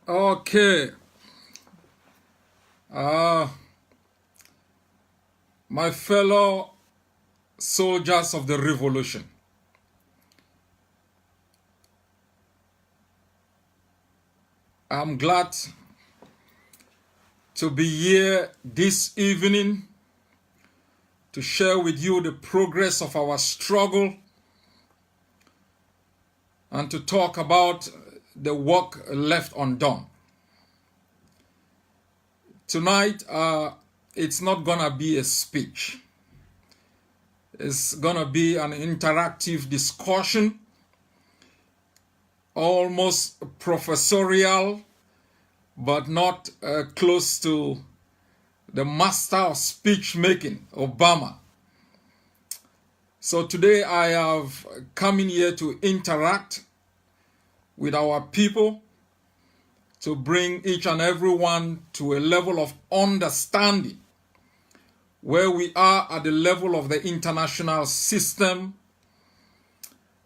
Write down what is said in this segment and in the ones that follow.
Okay. My fellow soldiers of the revolution, I'm glad to be here this evening to share with you the progress of our struggle and to talk about the work left undone. Tonight, it's not gonna be a speech. It's gonna be an interactive discussion, almost professorial, but not close to the master of speech making, Obama. So today I have come in here to interact with our people, to bring each and every one to a level of understanding where we are at the level of the international system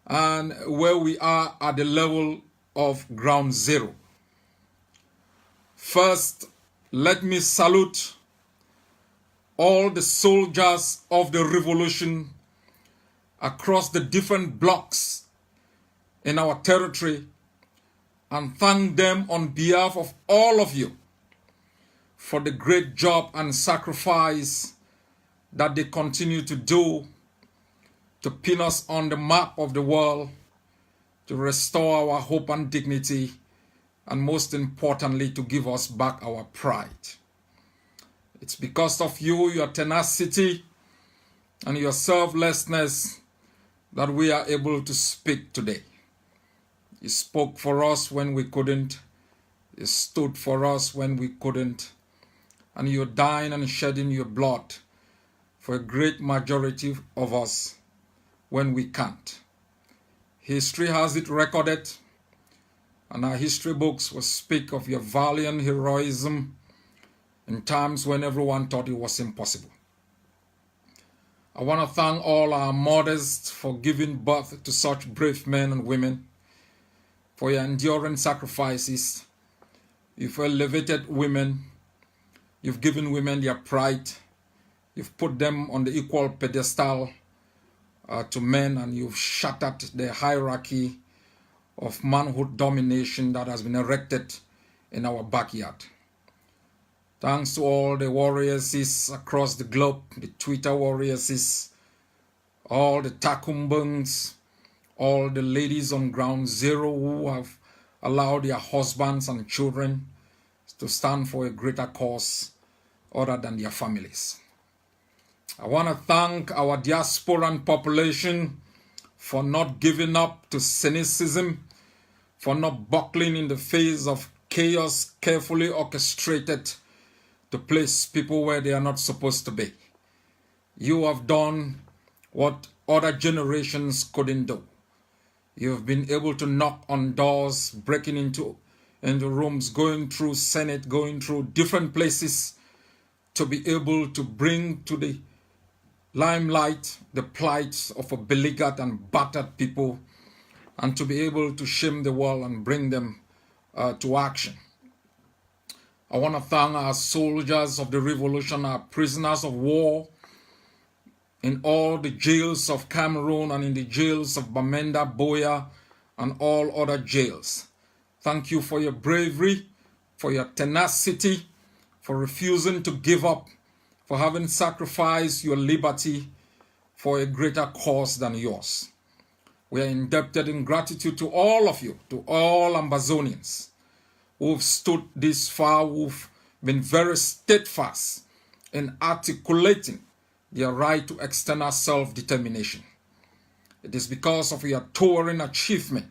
and where we are at the level of ground zero. First, let me salute all the soldiers of the revolution across the different blocks in our territory and thank them on behalf of all of you for the great job and sacrifice that they continue to do to pin us on the map of the world, to restore our hope and dignity, and most importantly, to give us back our pride. It's because of you, your tenacity, and your selflessness that we are able to speak today. You spoke for us when we couldn't. You stood for us when we couldn't. And you're dying and shedding your blood for a great majority of us when we can't. History has it recorded, and our history books will speak of your valiant heroism in times when everyone thought it was impossible. I want to thank all our mothers for giving birth to such brave men and women, for your enduring sacrifices. You've elevated women, you've given women their pride, you've put them on the equal pedestal to men, and you've shattered the hierarchy of manhood domination that has been erected in our backyard. Thanks to all the warriors across the globe, the Twitter warriors, all the Takumbans, all the ladies on ground zero who have allowed their husbands and children to stand for a greater cause other than their families. I want to thank our diasporan population for not giving up to cynicism, for not buckling in the face of chaos carefully orchestrated to place people where they are not supposed to be. You have done what other generations couldn't do. You have been able to knock on doors, breaking into rooms, going through Senate, going through different places to be able to bring to the limelight the plight of a beleaguered and battered people, and to be able to shame the world and bring them to action. I want to thank our soldiers of the revolution, our prisoners of war in all the jails of Cameroon and in the jails of Bamenda, Boya, and all other jails. Thank you for your bravery, for your tenacity, for refusing to give up, for having sacrificed your liberty for a greater cause than yours. We are indebted in gratitude to all of you, to all Ambazonians who've stood this far, who've been very steadfast in articulating their right to external self-determination. It is because of your towering achievement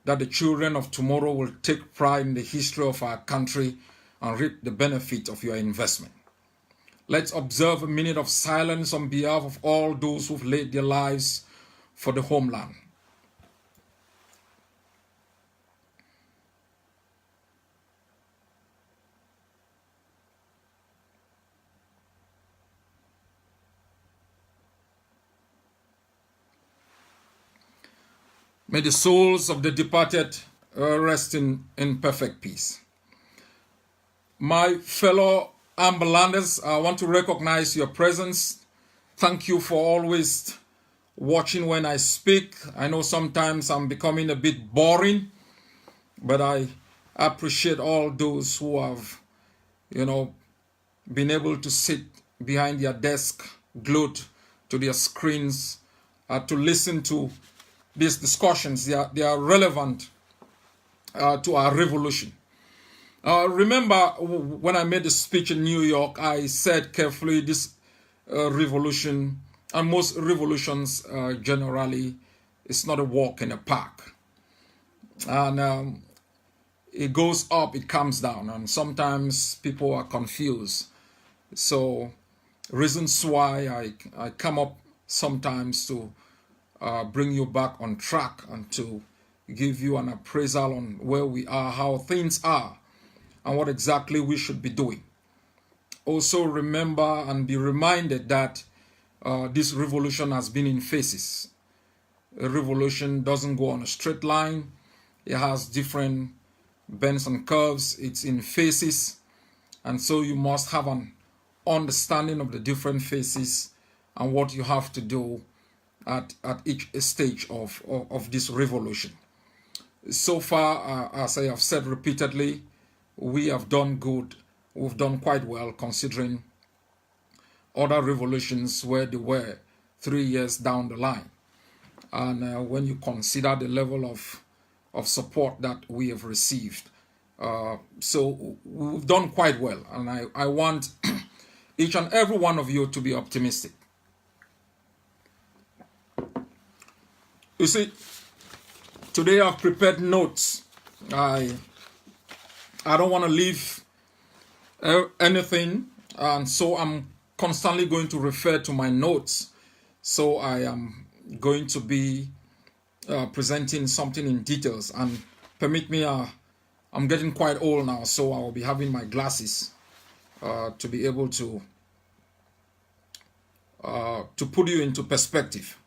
that the children of tomorrow will take pride in the history of our country and reap the benefit of your investment. Let's observe a minute of silence on behalf of all those who've laid their lives for the homeland. May the souls of the departed rest in perfect peace. My fellow Ambalanders, I want to recognize your presence. Thank you for always watching when I speak. I know sometimes I'm becoming a bit boring, but I appreciate all those who have, been able to sit behind their desk, glued to their screens, to listen to these discussions. They are relevant to our revolution. Remember when I made the speech in New York, I said carefully this revolution, and most revolutions generally, it's not a walk in a park. And it goes up, it comes down, and sometimes people are confused. So reasons why I come up sometimes to bring you back on track and to give you an appraisal on where we are, how things are, and what exactly we should be doing. Also remember and be reminded that this revolution has been in phases. A revolution doesn't go on a straight line. It has different bends and curves. It's in phases. And so you must have an understanding of the different phases and what you have to do at each stage of this revolution. So far, as I have said repeatedly, we have done good. We've done quite well considering other revolutions where they were 3 years down the line. And when you consider the level of support that we have received. So we've done quite well. And I want each and every one of you to be optimistic. You see, today I've prepared notes. I don't want to leave anything, and so I'm constantly going to refer to my notes. So I am going to be presenting something in details, and permit me, I'm getting quite old now, so I will be having my glasses to be able to put you into perspective.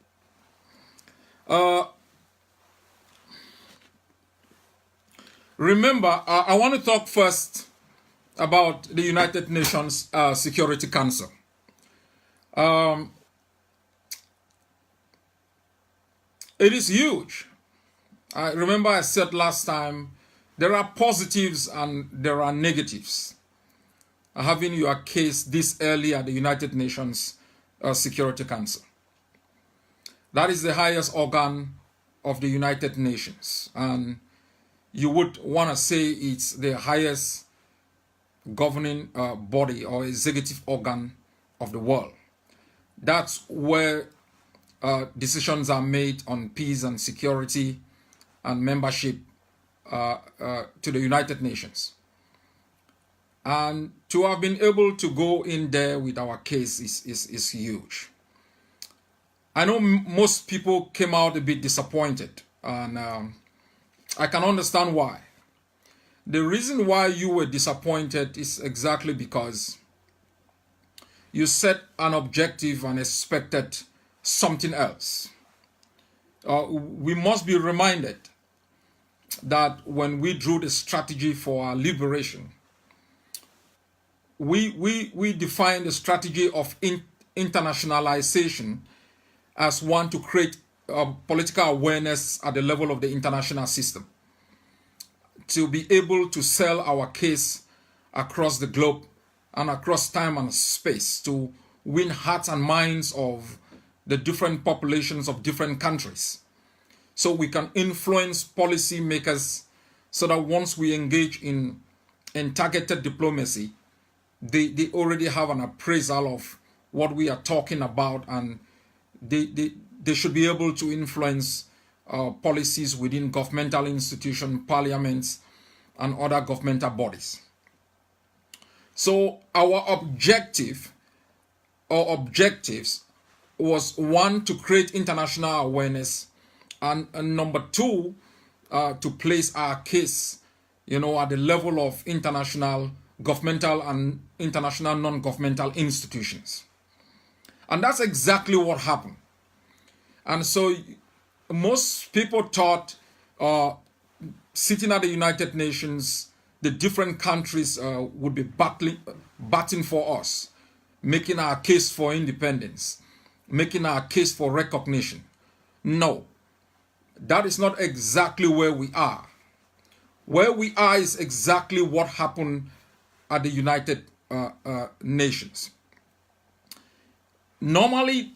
Remember, I want to talk first about the United Nations Security Council. It is huge. I remember I said last time, there are positives and there are negatives. Having your case this early at the United Nations Security Council. That is the highest organ of the United Nations. And you would want to say it's the highest governing body or executive organ of the world. That's where decisions are made on peace and security and membership to the United Nations. And to have been able to go in there with our case is huge. I know most people came out a bit disappointed, and I can understand why. The reason why you were disappointed is exactly because you set an objective and expected something else. We must be reminded that when we drew the strategy for our liberation, we defined the strategy of internationalization as one to create political awareness at the level of the international system, to be able to sell our case across the globe and across time and space, to win hearts and minds of the different populations of different countries, so we can influence policy makers, so that once we engage in targeted diplomacy, they already have an appraisal of what we are talking about, and they should be able to influence policies within governmental institutions, parliaments, and other governmental bodies. So our objective or objectives was, one, to create international awareness, and number two, to place our case, at the level of international governmental and international non-governmental institutions. And that's exactly what happened. And so most people thought sitting at the United Nations the different countries would be battling for us, making our case for independence, making our case for recognition. No, that is not exactly where we are. Where we are is exactly what happened at the United Nations. Normally,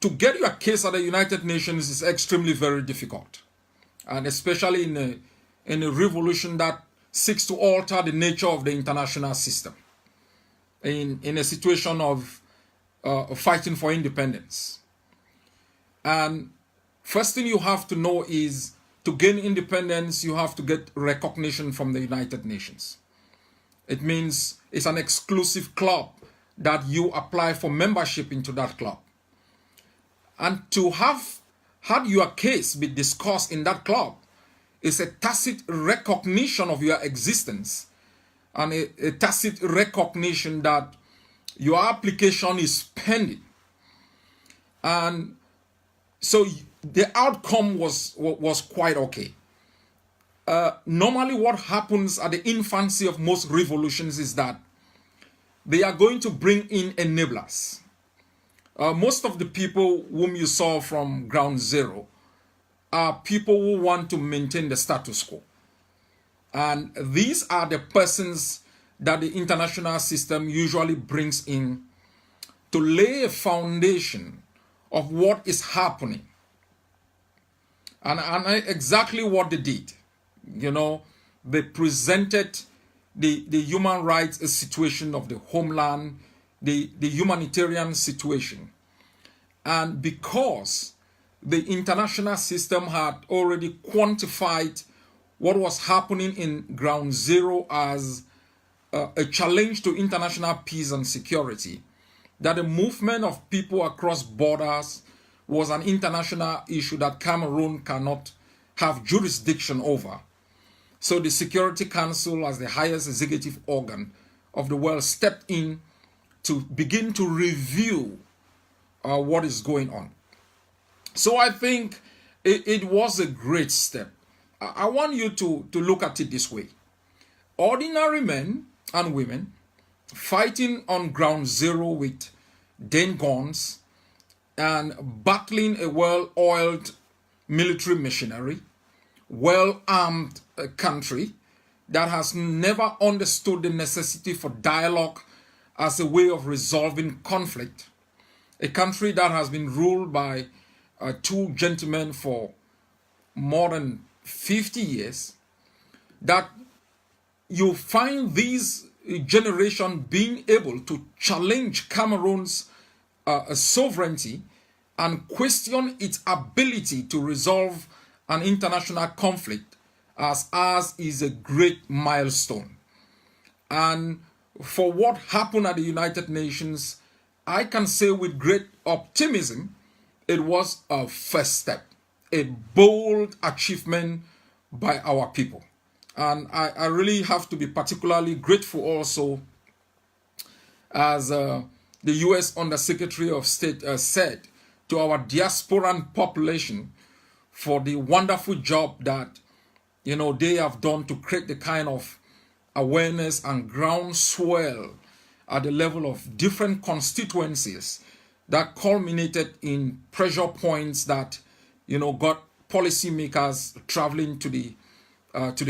to get your case at the United Nations is extremely very difficult, and especially in a revolution that seeks to alter the nature of the international system, in a situation of fighting for independence. And first thing you have to know is, to gain independence, you have to get recognition from the United Nations. It means it's an exclusive club that you apply for membership into that club. And to have had your case be discussed in that club is a tacit recognition of your existence, and a tacit recognition that your application is pending. And so the outcome was quite okay. Normally what happens at the infancy of most revolutions is that they are going to bring in enablers. Most of the people whom you saw from ground zero are people who want to maintain the status quo. And these are the persons that the international system usually brings in to lay a foundation of what is happening. And exactly what they did. You know, they presented the human rights situation of the homeland, the humanitarian situation. And because the international system had already quantified what was happening in ground zero as a challenge to international peace and security, that the movement of people across borders was an international issue that Cameroon cannot have jurisdiction over. So the Security Council, as the highest executive organ of the world, stepped in to begin to review what is going on. So I think it was a great step. I want you to look at it this way. Ordinary men and women fighting on ground zero with den guns and battling a well-oiled military machinery, well-armed country that has never understood the necessity for dialogue as a way of resolving conflict, a country that has been ruled by two gentlemen for more than 50 years, that you find these generation being able to challenge Cameroon's sovereignty and question its ability to resolve an international conflict as ours is a great milestone. And for what happened at the United Nations, I can say with great optimism, it was a first step, a bold achievement by our people. And I really have to be particularly grateful also, as the U.S. Undersecretary of State said, to our diasporan population for the wonderful job that they have done to create the kind of awareness and groundswell at the level of different constituencies that culminated in pressure points that got policymakers traveling to the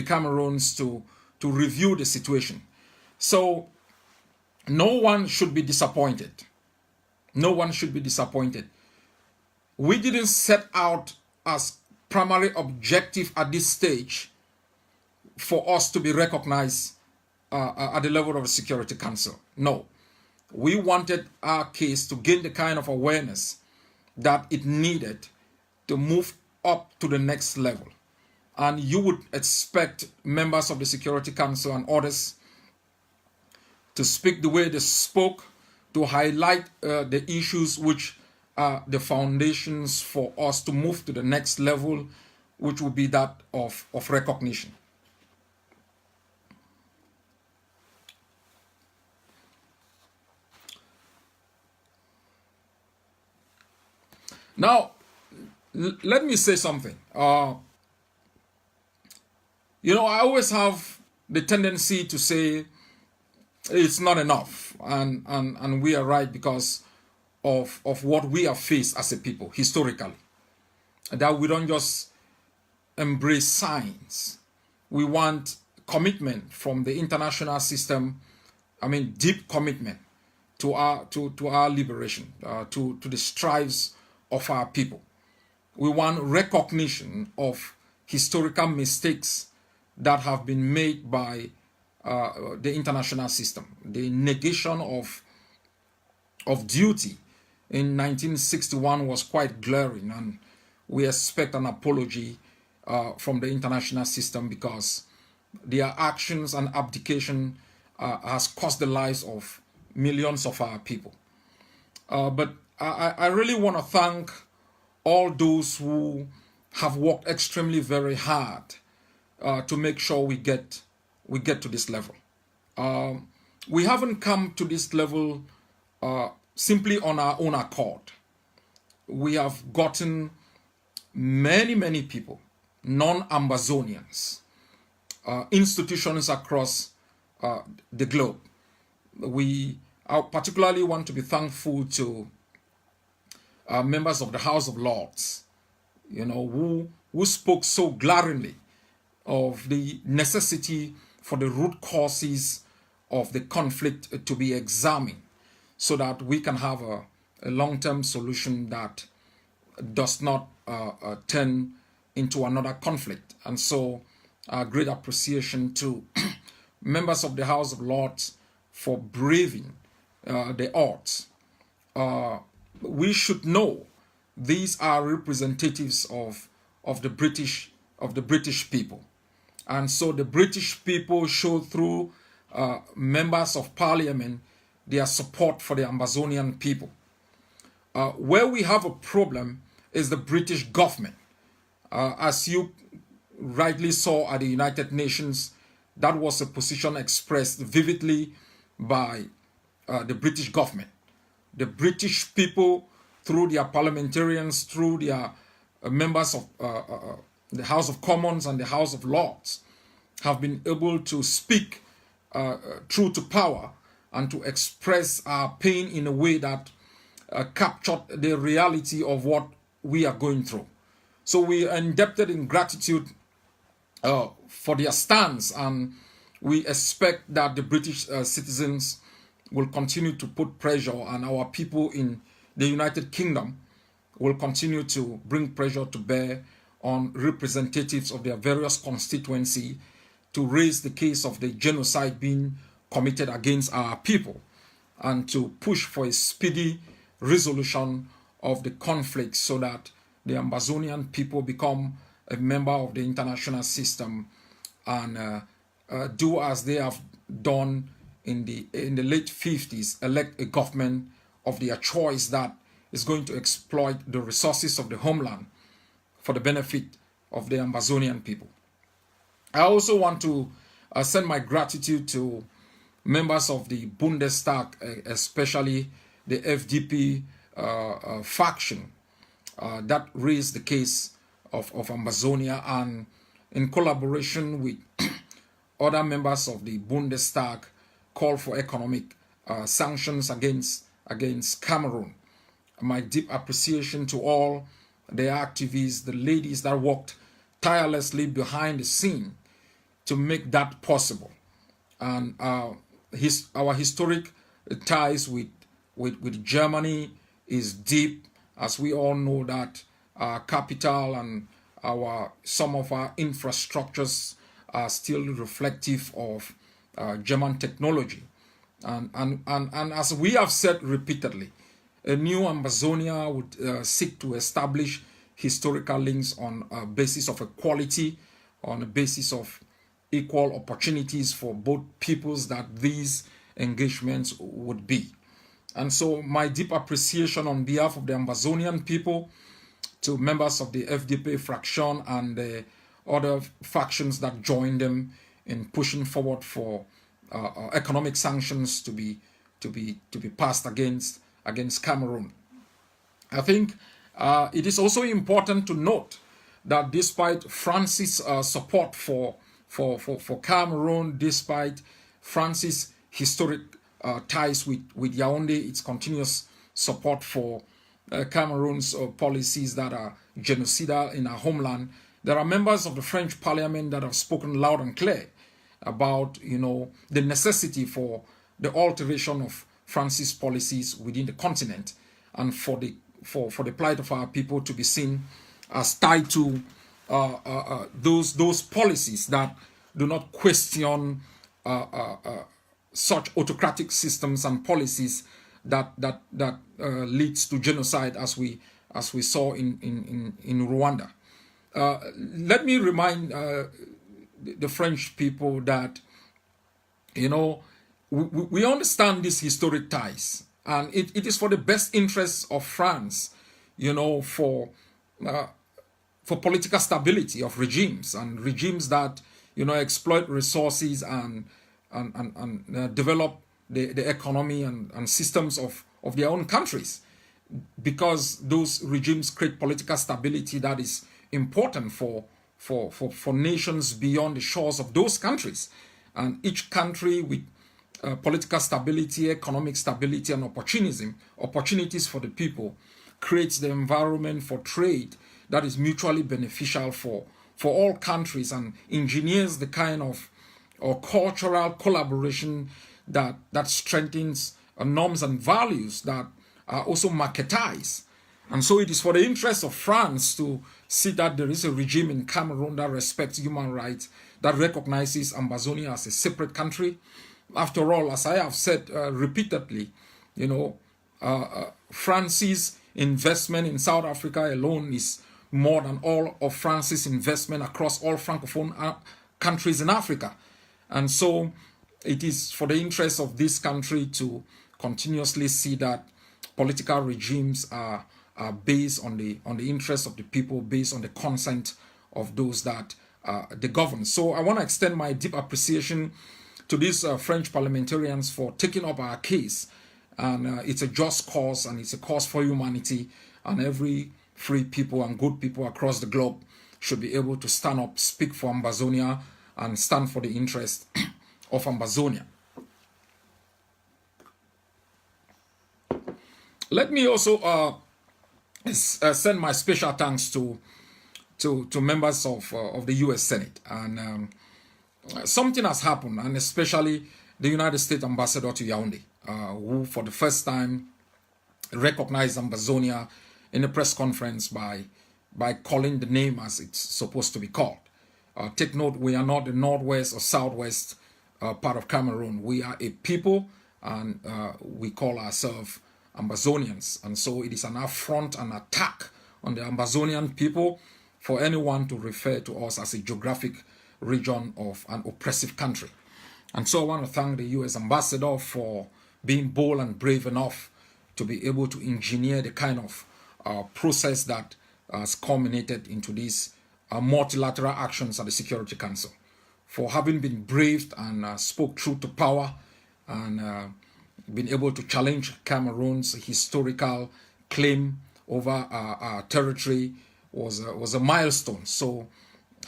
Cameroons to review the situation. So no one should be disappointed. No one should be disappointed. We didn't set out as primary objective at this stage for us to be recognized at the level of the Security Council. No. We wanted our case to gain the kind of awareness that it needed to move up to the next level. And you would expect members of the Security Council and others to speak the way they spoke, to highlight the issues which are the foundations for us to move to the next level, which will be that of recognition. Now, let me say something. I always have the tendency to say it's not enough, and we are right because of what we have faced as a people historically. That we don't just embrace science. We want commitment from the international system. I mean, deep commitment to our liberation, to the strives of our people. We want recognition of historical mistakes that have been made by the international system. The negation of duty in 1961 was quite glaring, and we expect an apology from the international system because their actions and abdication has cost the lives of millions of our people. But I really want to thank all those who have worked extremely very hard to make sure we get to this level. We haven't come to this level simply on our own accord. We have gotten many people, non-Ambazonians, institutions across the globe. We particularly want to be thankful to members of the House of Lords, who spoke so glaringly of the necessity for the root causes of the conflict to be examined so that we can have a long-term solution that does not turn into another conflict. And so great appreciation to members of the House of Lords for braving the odds. We should know these are representatives of the British people. And so the British people show through members of parliament their support for the Ambazonian people. Where we have a problem is the British government. As you rightly saw at the United Nations, that was a position expressed vividly by the British government. The British people, through their parliamentarians, through their members of the House of Commons and the House of Lords, have been able to speak true to power and to express our pain in a way that captured the reality of what we are going through. So we are indebted in gratitude for their stance, and we expect that the British citizens will continue to put pressure, and our people in the United Kingdom will continue to bring pressure to bear on representatives of their various constituency to raise the case of the genocide being committed against our people and to push for a speedy resolution of the conflict so that the Ambazonian people become a member of the international system and do as they have done in the late 50s, elect a government of their choice that is going to exploit the resources of the homeland for the benefit of the Ambazonian people. I also want to send my gratitude to members of the Bundestag, especially the FDP faction that raised the case of Ambazonia, and in collaboration with other members of the Bundestag call for economic sanctions against Cameroon. My deep appreciation to all the activists, the ladies that worked tirelessly behind the scene to make that possible. And our historic ties with Germany is deep, as we all know that our capital and some of our infrastructures are still reflective of German technology. And as we have said repeatedly, a new Ambazonia would seek to establish historical links on a basis of equality, on a basis of equal opportunities for both peoples that these engagements would be. And so my deep appreciation on behalf of the Ambazonian people to members of the FDP fraction and the other factions that joined them in pushing forward for economic sanctions to be passed against Cameroon. I think it is also important to note that despite France's support for for Cameroon, despite France's historic ties with Yaoundé, its continuous support for Cameroon's policies that are genocidal in our homeland. There are members of the French Parliament that have spoken loud and clear about, the necessity for the alteration of France's policies within the continent, and for the plight of our people to be seen as tied to those policies that do not question such autocratic systems and policies that leads to genocide, as we saw in Rwanda. Let me remind the French people that we understand these historic ties, and it is for the best interests of France, for political stability of regimes, and regimes that exploit resources and develop the economy and systems of their own countries, because those regimes create political stability that is important for nations beyond the shores of those countries. And each country with political stability, economic stability, and opportunities for the people creates the environment for trade that is mutually beneficial for all countries, and engineers the kind of cultural collaboration that strengthens norms and values that are also marketized. And so it is for the interest of France to see that there is a regime in Cameroon that respects human rights, that recognizes Ambazonia as a separate country. After all, as I have said repeatedly, France's investment in South Africa alone is more than all of France's investment across all Francophone countries in Africa. And so it is for the interest of this country to continuously see that political regimes are based on the interests of the people, based on the consent of those that they govern. So I want to extend my deep appreciation to these French parliamentarians for taking up our case. And it's a just cause, and it's a cause for humanity, and every free people and good people across the globe should be able to stand up, speak for Ambazonia, and stand for the interest of Ambazonia. Let me also send my special thanks to members of the U.S. Senate. And something has happened, and especially the United States Ambassador to Yaoundé, who for the first time recognized Ambazonia in a press conference by calling the name as it's supposed to be called. Take note, we are not the northwest or southwest part of Cameroon. We are a people, and we call ourselves Ambazonians. And so it is an affront and attack on the Ambazonian people for anyone to refer to us as a geographic region of an oppressive country. And so I want to thank the U.S. Ambassador for being bold and brave enough to be able to engineer the kind of process that has culminated into these multilateral actions at the Security Council, for having been brave and spoke truth to power, and been able to challenge Cameroon's historical claim over our territory was a milestone. So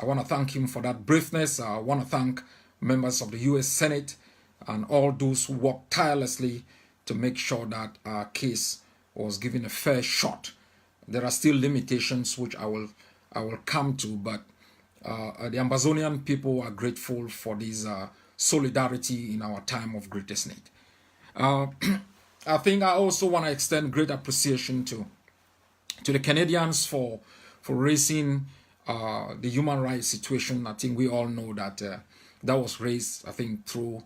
I want to thank him for that braveness. I want to thank members of the U.S. Senate and all those who worked tirelessly to make sure that our case was given a fair shot. There are still limitations which I will come to, but the Ambazonian people are grateful for this solidarity in our time of greatest need. I think I also want to extend great appreciation to the Canadians for raising the human rights situation. I think we all know that that was raised, I think, through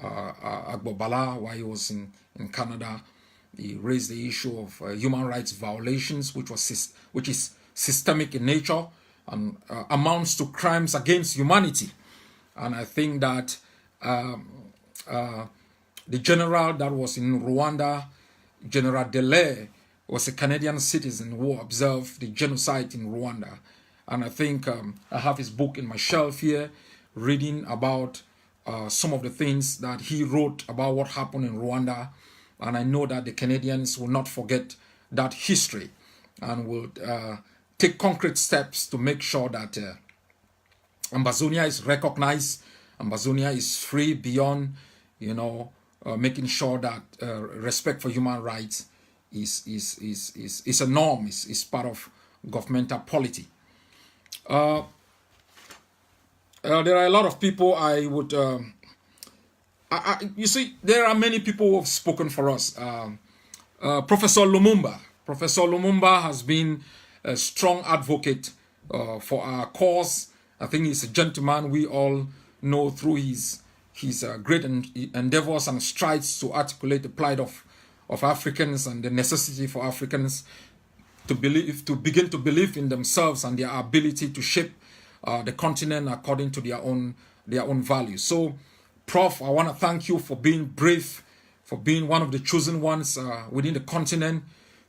Agbobala while he was in Canada. He raised the issue of human rights violations, which is systemic in nature and amounts to crimes against humanity. And I think that the general that was in Rwanda, General Delay, was a Canadian citizen who observed the genocide in Rwanda. And I think I have his book in my shelf here, reading about some of the things that he wrote about what happened in Rwanda. And I know that the Canadians will not forget that history and will take concrete steps to make sure that Ambazonia is recognized. Ambazonia is free beyond, making sure that respect for human rights is a norm, is part of governmental polity. There are a lot of people I would, you see, there are many people who have spoken for us. Professor Lumumba. Professor Lumumba has been a strong advocate for our cause. I think he's a gentleman we all know through his great endeavors and strides to articulate the plight of Africans and the necessity for Africans to begin to believe in themselves and their ability to shape the continent according to their own values. So, Prof, I want to thank you for being brave, for being one of the chosen ones within the continent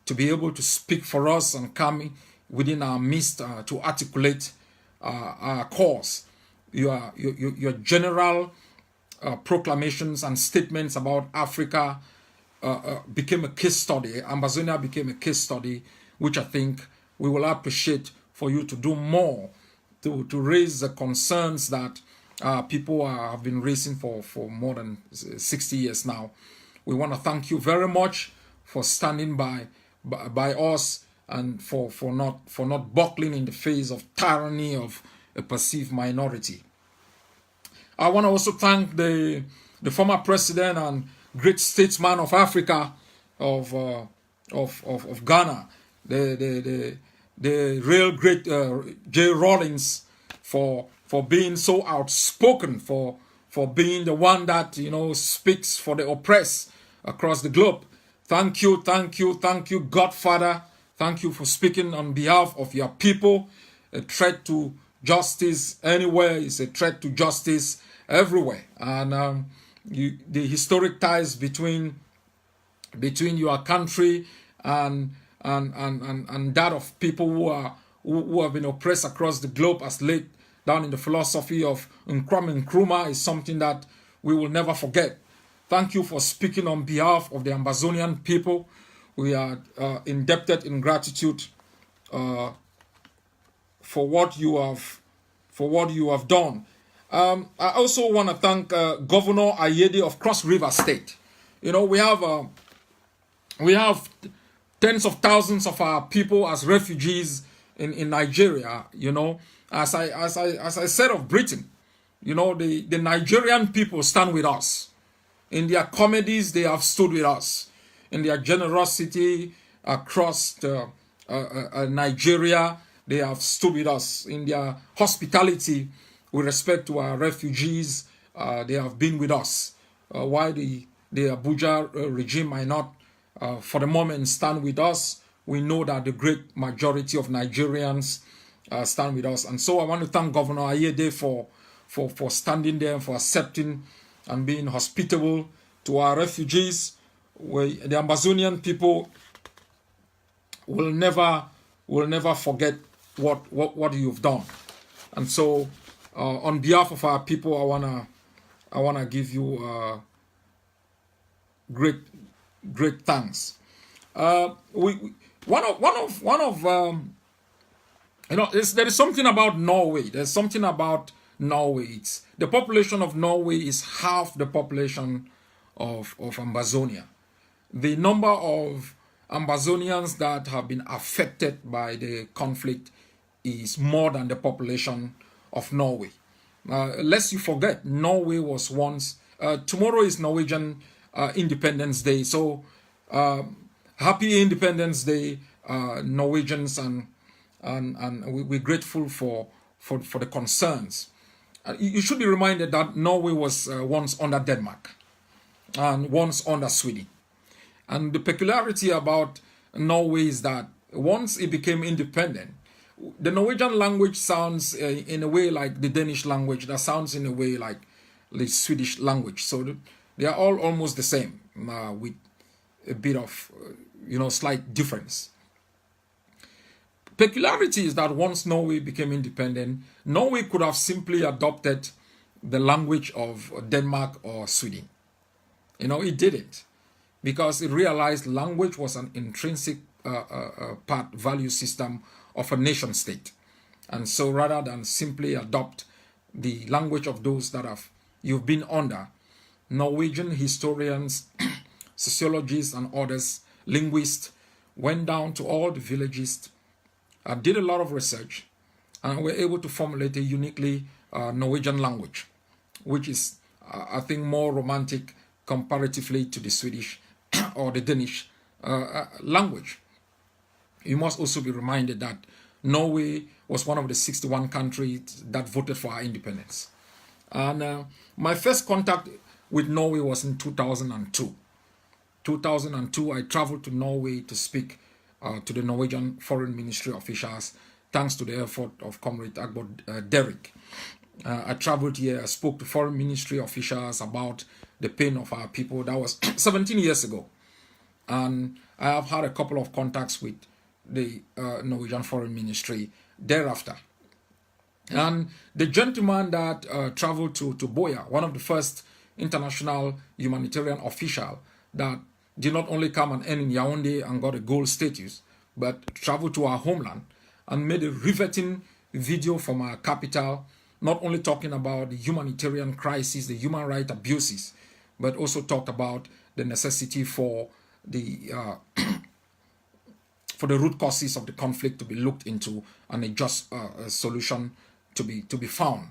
to be able to speak for us and come within our midst to articulate our cause. Your general proclamations and statements about Africa became a case study. Ambazonia became a case study, which I think we will appreciate for you to do more to raise the concerns that people have been raising for more than 60 years now. We want to thank you very much for standing by us and for not buckling in the face of tyranny of a perceived minority. I want to also thank the former president and great statesman of Africa, of Ghana, the real great J. Rawlings, for being so outspoken, for being the one that speaks for the oppressed across the globe. Thank you, Godfather. Thank you for speaking on behalf of your people. A threat to justice anywhere is a threat to justice everywhere. And the historic ties between your country and that of people who have been oppressed across the globe, as laid down in the philosophy of Nkrumah Nkrumah, is something that we will never forget. Thank you for speaking on behalf of the Ambazonian people. We are indebted in gratitude for what you have done. I also want to thank Governor Ayede of Cross River State. We have tens of thousands of our people as refugees in Nigeria. As I said of Britain, the Nigerian people stand with us. In their comedies, they have stood with us. In their generosity across Nigeria, they have stood with us. In their hospitality with respect to our refugees, they have been with us. Why the Abuja regime might not, for the moment, stand with us, we know that the great majority of Nigerians stand with us. And so I want to thank Governor Ayede for standing there, for accepting and being hospitable to our refugees. The Ambazonian people will never forget what you've done. And so, on behalf of our people, I wanna give you great thanks. There is something about Norway. There's something about Norway. The population of Norway is half the population of Ambazonia. The number of Ambazonians that have been affected by the conflict is more than the population of Norway. Lest you forget, Norway was once... tomorrow is Norwegian Independence Day. So, happy Independence Day, Norwegians, and we're grateful for the concerns. You should be reminded that Norway was once under Denmark and once under Sweden. And the peculiarity about Norway is that once it became independent, the Norwegian language sounds in a way like the Danish language, that sounds in a way like the Swedish language. So they are all almost the same, with a bit of, slight difference. Peculiarity is that once Norway became independent, Norway could have simply adopted the language of Denmark or Sweden. It didn't, because it realized language was an intrinsic value system of a nation state. And so rather than simply adopt the language of those that you've been under. Norwegian historians, sociologists, and others, linguists, went down to all the villages, did a lot of research, and were able to formulate a uniquely Norwegian language, which is, I think, more romantic comparatively to the Swedish or the Danish language. You must also be reminded that Norway was one of the 61 countries that voted for our independence. And my first contact with Norway was in 2002. 2002, I traveled to Norway to speak to the Norwegian Foreign Ministry officials, thanks to the effort of Comrade Agbod Derrick. I traveled here, I spoke to Foreign Ministry officials about the pain of our people. That was 17 years ago. And I have had a couple of contacts with the Norwegian Foreign Ministry thereafter. And the gentleman that traveled to Boya, one of the first international humanitarian official that did not only come and end in Yaoundé and got a gold status, but traveled to our homeland and made a riveting video from our capital, not only talking about the humanitarian crisis, the human rights abuses, but also talked about the necessity for the root causes of the conflict to be looked into and a just solution to be found.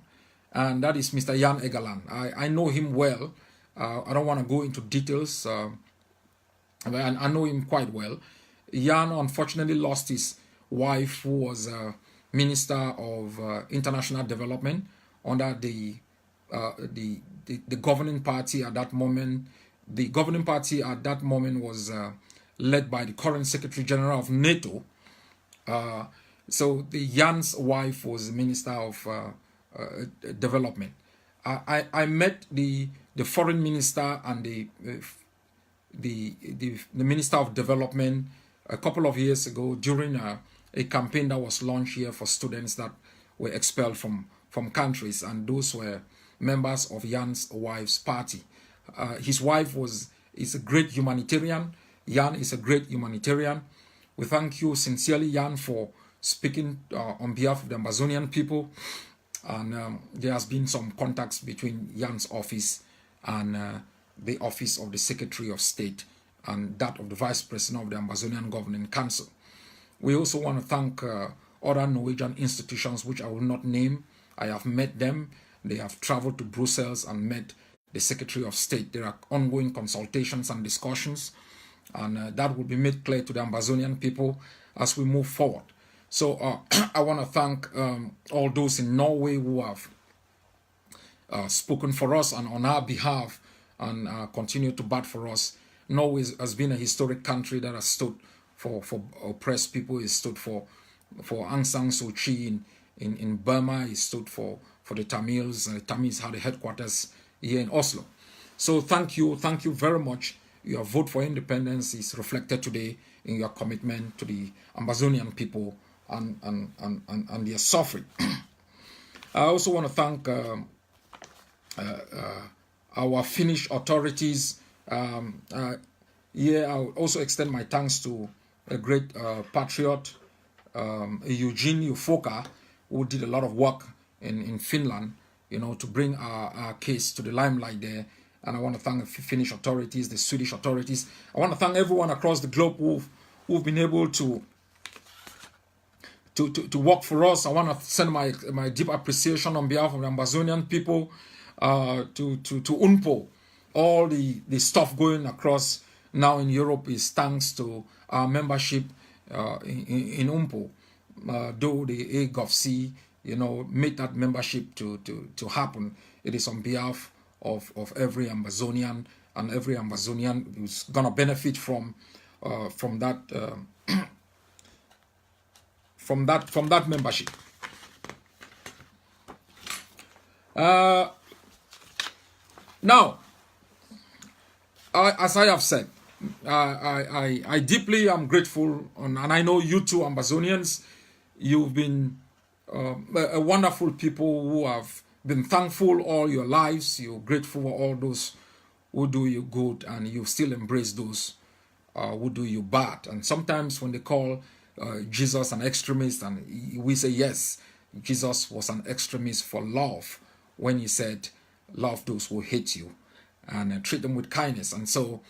And that is Mr. Jan Egeland. I know him well. I don't want to go into details. I know him quite well. Jan unfortunately lost his wife, who was Minister of International Development under the governing party at that moment. The governing party at that moment was led by the current Secretary General of NATO. So the Jan's wife was Minister of Development. I met the Foreign Minister and the Minister of Development a couple of years ago during a campaign that was launched here for students that were expelled from countries, and those were members of Jan's wife's party. His wife is a great humanitarian. Jan is a great humanitarian. We thank you sincerely, Jan, for speaking on behalf of the Ambazonian people. And there has been some contacts between Jan's office and the office of the Secretary of State and that of the Vice President of the Ambazonian Governing Council. We also want to thank other Norwegian institutions, which I will not name. I have met them. They have traveled to Brussels and met the Secretary of State. There are ongoing consultations and discussions, and that will be made clear to the Ambazonian people as we move forward. So I want to thank all those in Norway who have spoken for us and on our behalf and continue to bat for us. Norway has been a historic country that has stood for oppressed people. It stood for Aung San Suu Kyi in Burma. It stood for the Tamils. The Tamils had a headquarters here in Oslo. So thank you very much. Your vote for independence is reflected today in your commitment to the Ambazonian people and their suffering. I also want to thank our Finnish authorities. I'll also extend my thanks to a great patriot, Eugene Ufoka, who did a lot of work in Finland, to bring our case to the limelight there. And I want to thank the Finnish authorities, the Swedish authorities. I want to thank everyone across the globe who've been able to work for us. I want to send my deep appreciation on behalf of the Ambazonian people to UNPO. All the stuff going across now in Europe is thanks to our membership in UNPO. Though the AGOVC, made that membership to happen, it is on behalf of every Ambazonian, and every Ambazonian is gonna benefit from that from that membership. Now, as I have said, I deeply am grateful, and I know you too, Ambazonians. You've been a wonderful people who have been thankful all your lives. You're grateful for all those who do you good, and you still embrace those who do you bad. And sometimes when they call Jesus an extremist, and we say yes, Jesus was an extremist for love when he said, love those who hate you and treat them with kindness. And so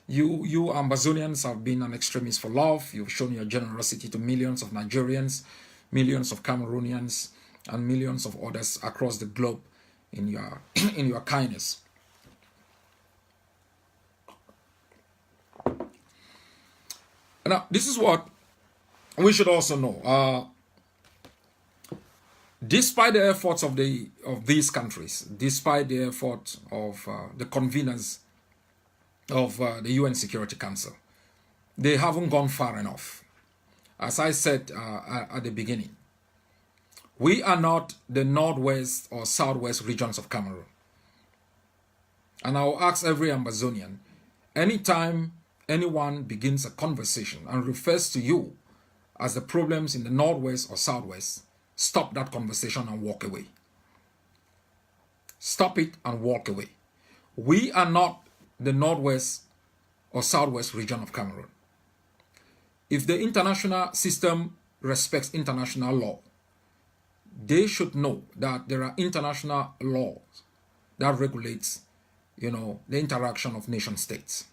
you Ambazonians have been an extremist for love. You've shown your generosity to millions of Nigerians, millions of Cameroonians, and millions of others across the globe in your in your kindness. Now, this is what we should also know. Despite the efforts of these countries, despite the effort of the conveners of the UN Security Council, they haven't gone far enough. As I said at the beginning, we are not the northwest or southwest regions of Cameroon. And I'll ask every Ambazonian, anytime anyone begins a conversation and refers to you as the problems in the northwest or southwest, stop that conversation and walk away. Stop it and walk away. We are not the northwest or southwest region of Cameroon. If the international system respects international law, they should know that there are international laws that regulates, the interaction of nation states.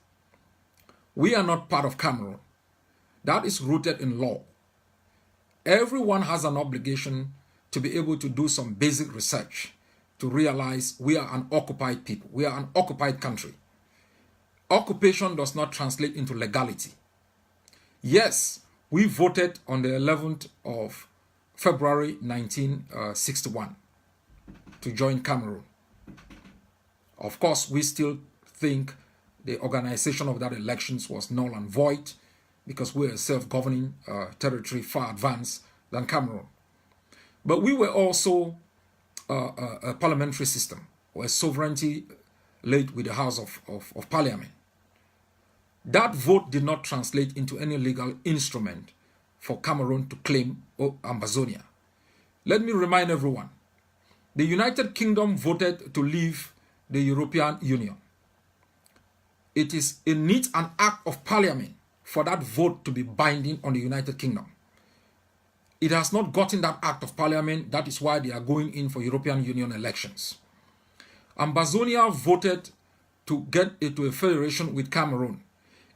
We are not part of Cameroon. That is rooted in law. Everyone has an obligation to be able to do some basic research to realize we are an occupied people. We are an occupied country. Occupation does not translate into legality. Yes, we voted on the 11th of February 1961 to join Cameroon. Of course, we still think the organization of that elections was null and void because we're a self-governing territory far advanced than Cameroon. But we were also a parliamentary system where sovereignty lay with the House of Parliament. That vote did not translate into any legal instrument for Cameroon to claim Ambazonia. Let me remind everyone, the United Kingdom voted to leave the European Union. It needs an act of parliament for that vote to be binding on the United Kingdom. It has not gotten that act of parliament. That is why they are going in for European Union elections. Ambazonia voted to get into a federation with Cameroon.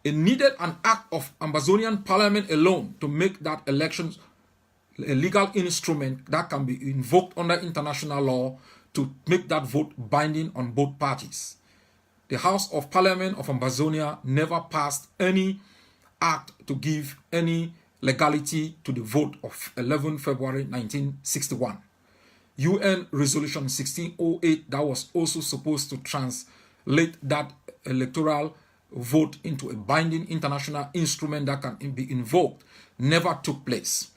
It needed an act of Ambazonian parliament alone to make that election a legal instrument that can be invoked under international law to make that vote binding on both parties. The House of Parliament of Ambazonia never passed any act to give any legality to the vote of 11 February 1961. UN Resolution 1608 that was also supposed to translate that electoral vote into a binding international instrument that can be invoked never took place.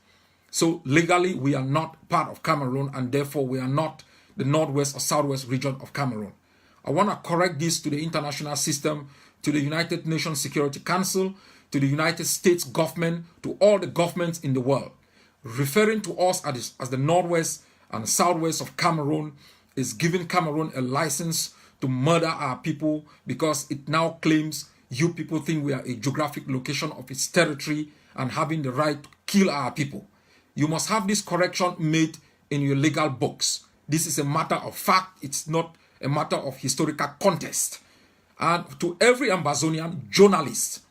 So legally we are not part of Cameroon, and therefore we are not the northwest or southwest region of Cameroon. I want to correct this to the international system, to the United Nations Security Council, to the United States government, to all the governments in the world. Referring to us as the northwest and southwest of Cameroon is giving Cameroon a license to murder our people because it now claims you people think we are a geographic location of its territory and having the right to kill our people. You must have this correction made in your legal books. This is a matter of fact. It's not a matter of historical contest. And to every Ambazonian journalist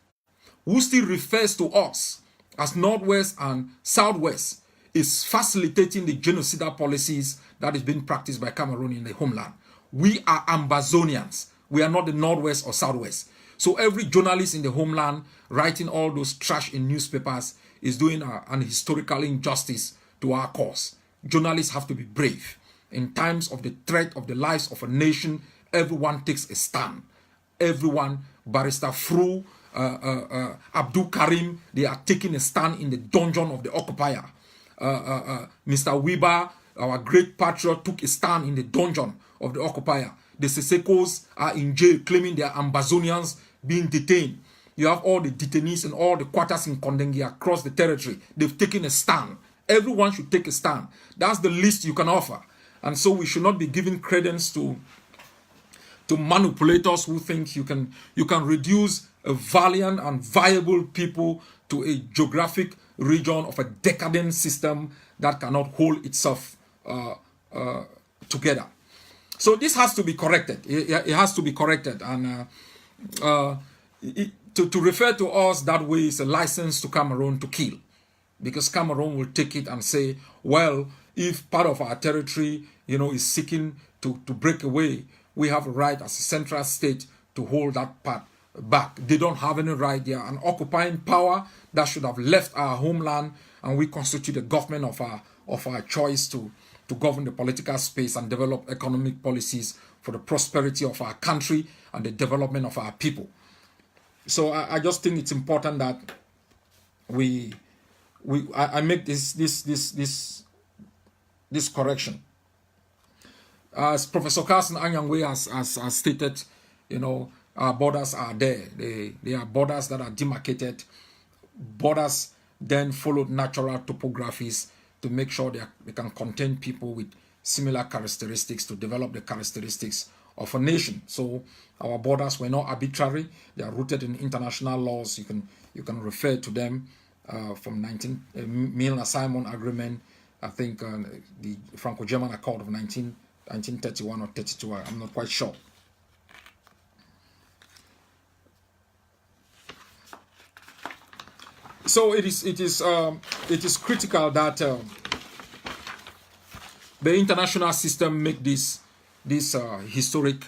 who still refers to us as Northwest and Southwest is facilitating the genocidal policies that is being practiced by Cameroon in the homeland. We are Ambazonians. We are not the Northwest or Southwest. So every journalist in the homeland writing all those trash in newspapers is doing an historical injustice to our cause. Journalists have to be brave. In times of the threat of the lives of a nation, everyone takes a stand. Everyone, Barrister Fru, Abdul Karim, they are taking a stand in the dungeon of the occupier. Mr. Weber, our great patriot, took a stand in the dungeon of the occupier. The Sesekos are in jail claiming they are Ambazonians being detained. You have all the detainees and all the quarters in Kondengi across the territory. They've taken a stand. Everyone should take a stand. That's the least you can offer. And so we should not be giving credence to manipulators who think you can reduce a valiant and viable people to a geographic region of a decadent system that cannot hold itself together. So this has to be corrected. It has to be corrected. And to refer to us that way is a license to Cameroon to kill. Because Cameroon will take it and say, well, if part of our territory, is seeking to break away, we have a right as a central state to hold that part back. They don't have any right. They are an occupying power that should have left our homeland, and we constitute a government of our choice to govern the political space and develop economic policies for the prosperity of our country and the development of our people. So I just think it's important that I make this correction. As Professor Carson Anyangwe has stated, our borders are there. They are borders that are demarcated. Borders then followed natural topographies to make sure they can contain people with similar characteristics to develop the characteristics of a nation. So our borders were not arbitrary. They are rooted in international laws. You can refer to them from Milner-Simon Agreement, I think the Franco-German Accord of 1931 or 32. I'm not quite sure. So it is critical that the international system make this historic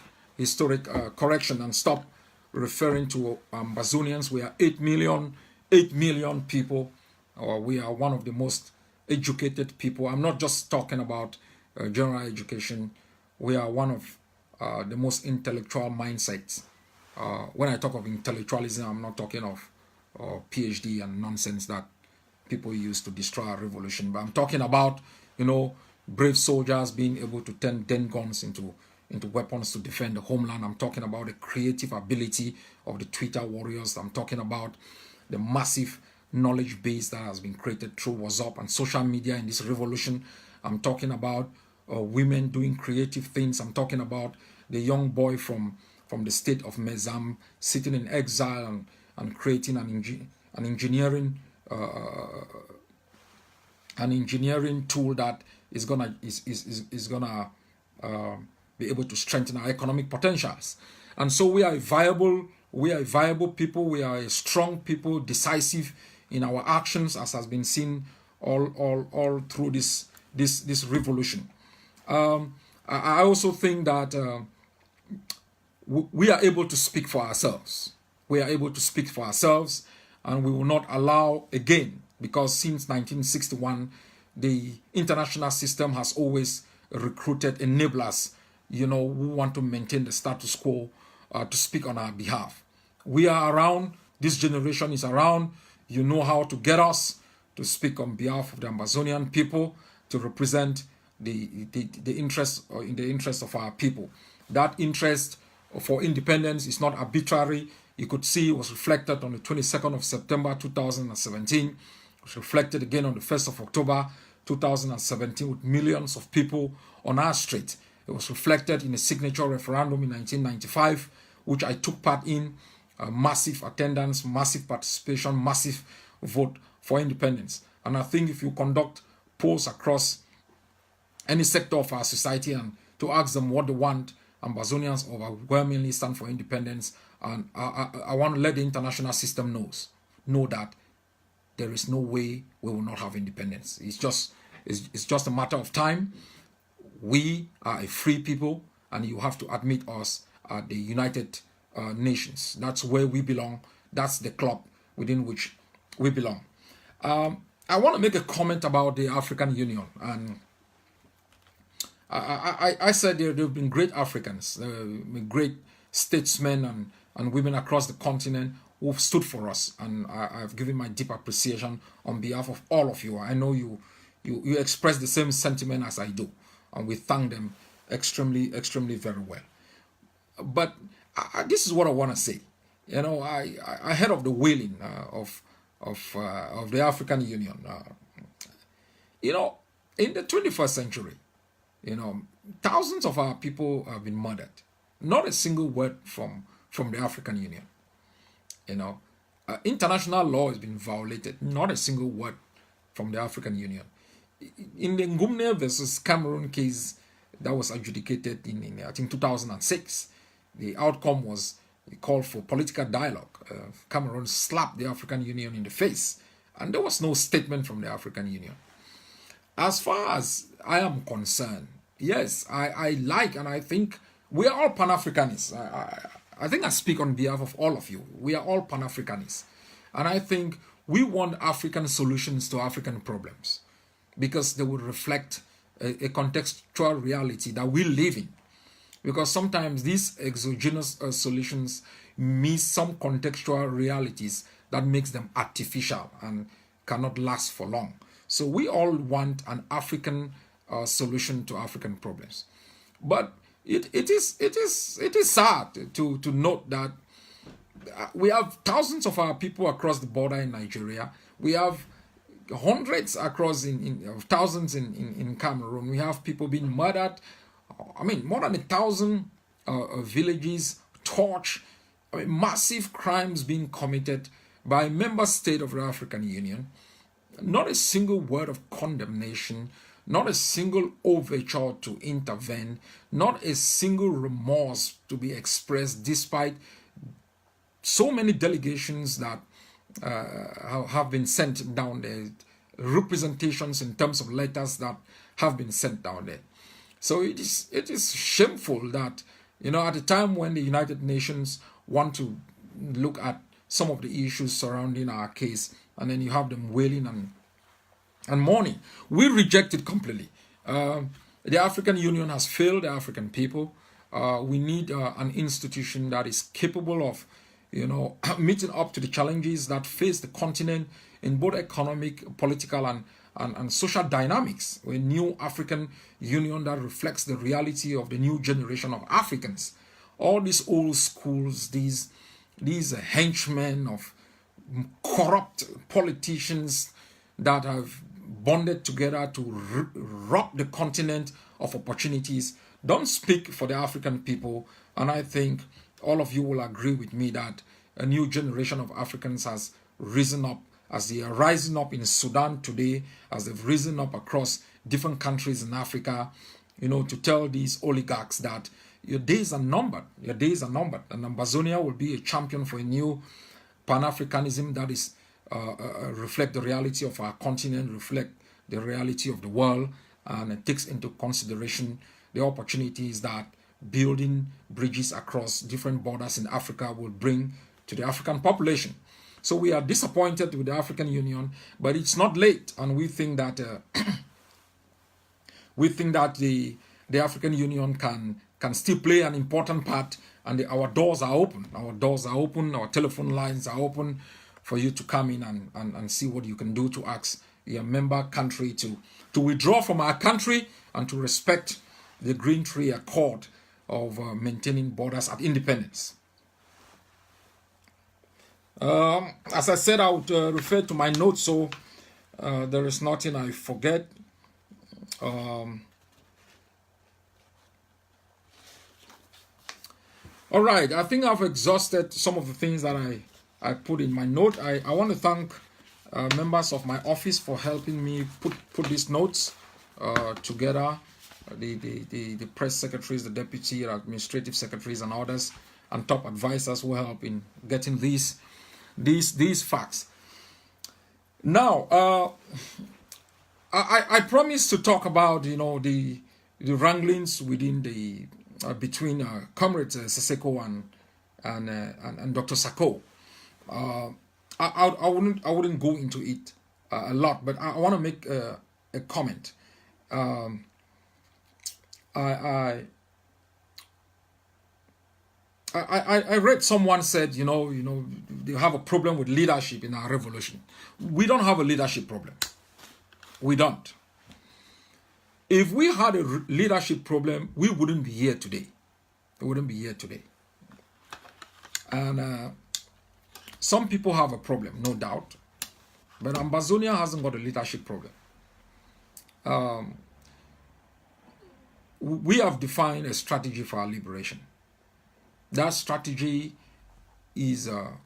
correction and stop referring to Ambazonians. We are 8 million people. We are one of the most educated people. I'm not just talking about general education. We are one of the most intellectual mindsets. When I talk of intellectualism, I'm not talking of PhD and nonsense that people use to destroy a revolution. But I'm talking about, brave soldiers being able to turn guns into weapons to defend the homeland. I'm talking about the creative ability of the Twitter warriors. I'm talking about the massive knowledge base that has been created through WhatsApp and social media in this revolution. I'm talking about women doing creative things. I'm talking about the young boy from the state of Mezam sitting in exile and creating an engineering tool that is gonna be able to strengthen our economic potentials. And so we are a viable people. We are a strong people, decisive in our actions, as has been seen all through this revolution. I also think that we are able to speak for ourselves. We are able to speak for ourselves, and we will not allow again, because since 1961, the international system has always recruited enablers, who want to maintain the status quo to speak on our behalf. We are around. This generation is around. You know how to get us to speak on behalf of the Ambazonian people, to represent the interest, or in the interest of our people. That interest for independence is not arbitrary. You could see it was reflected on the 22nd of September 2017. It was reflected again on the 1st of October 2017 with millions of people on our street. It was reflected in a signature referendum in 1995, which I took part in. Massive attendance, massive participation, massive vote for independence. And I think if you conduct polls across any sector of our society and to ask them what they want, Ambazonians overwhelmingly stand for independence. And I want to let the international system know that there is no way we will not have independence. It's just a matter of time. We are a free people, and you have to admit us at the United Nations. That's where we belong. That's the club within which we belong. I want to make a comment about the African Union. And I said there have been great Africans, great statesmen and women across the continent who've stood for us. And I've given my deep appreciation on behalf of all of you. I know you express the same sentiment as I do. And we thank them extremely, extremely very well. But this is what I want to say. I heard of the wailing of the African Union. In the 21st century, thousands of our people have been murdered. Not a single word from the African Union. International law has been violated. Not a single word from the African Union. In the Ngumne versus Cameroon case, that was adjudicated in I think 2006. The outcome was a call for political dialogue. Cameroon slapped the African Union in the face, and there was no statement from the African Union. As far as I am concerned, yes, I like and I think we are all Pan-Africanists. I think I speak on behalf of all of you. We are all Pan-Africanists. And I think we want African solutions to African problems because they will reflect a contextual reality that we live in. Because sometimes these exogenous solutions miss some contextual realities that makes them artificial and cannot last for long. So we all want an African solution to African problems. But it is sad to note that we have thousands of our people across the border in Nigeria. We have hundreds across thousands in Cameroon. We have people being murdered. I mean, more than 1,000 villages torched. I mean, massive crimes being committed by a member state of the African Union. Not a single word of condemnation, not a single overture to intervene, not a single remorse to be expressed, despite so many delegations that have been sent down there, representations in terms of letters that have been sent down there. So it is shameful that, you know, at a time when the United Nations want to look at some of the issues surrounding our case, and then you have them wailing and mourning. We reject it completely. The African Union has failed the African people. We need an institution that is capable of, you know, meeting up to the challenges that face the continent in both economic, political, and social dynamics. A new African Union that reflects the reality of the new generation of Africans. All these old schools, these henchmen of corrupt politicians that have bonded together to rob the continent of opportunities don't speak for the African people. And I think all of you will agree with me that a new generation of Africans has risen up, as they are rising up in Sudan today, as they've risen up across different countries in Africa, you know, to tell these oligarchs that your days are numbered. Your days are numbered. And Ambazonia will be a champion for a new Pan-Africanism that is reflect the reality of our continent, reflect the reality of the world, and it takes into consideration the opportunities that building bridges across different borders in Africa will bring to the African population. So we are disappointed with the African Union, but it's not late, and we think that the African Union can still play an important part, and our doors are open. Our doors are open. Our telephone lines are open for you to come in and see what you can do to ask your member country to withdraw from our country and to respect the Green Tree Accord of maintaining borders at independence. As I said, I would refer to my notes, so there is nothing I forget. All right, I think I've exhausted some of the things that I put in my note. I want to thank members of my office for helping me put these notes together. The press secretaries, the deputy administrative secretaries, and others, and top advisors who help in getting these facts. Now, I promised to talk about, you know, the wranglings within the between Comrade Seseko and Dr. Sako. I wouldn't go into it a lot, but I want to make a comment. I read someone said, you know, they have a problem with leadership in our revolution. We don't have a leadership problem. We don't. If we had a leadership problem, we wouldn't be here today. We wouldn't be here today. And some people have a problem, no doubt. But Ambazonia hasn't got a leadership problem. We have defined a strategy for our liberation. That strategy is a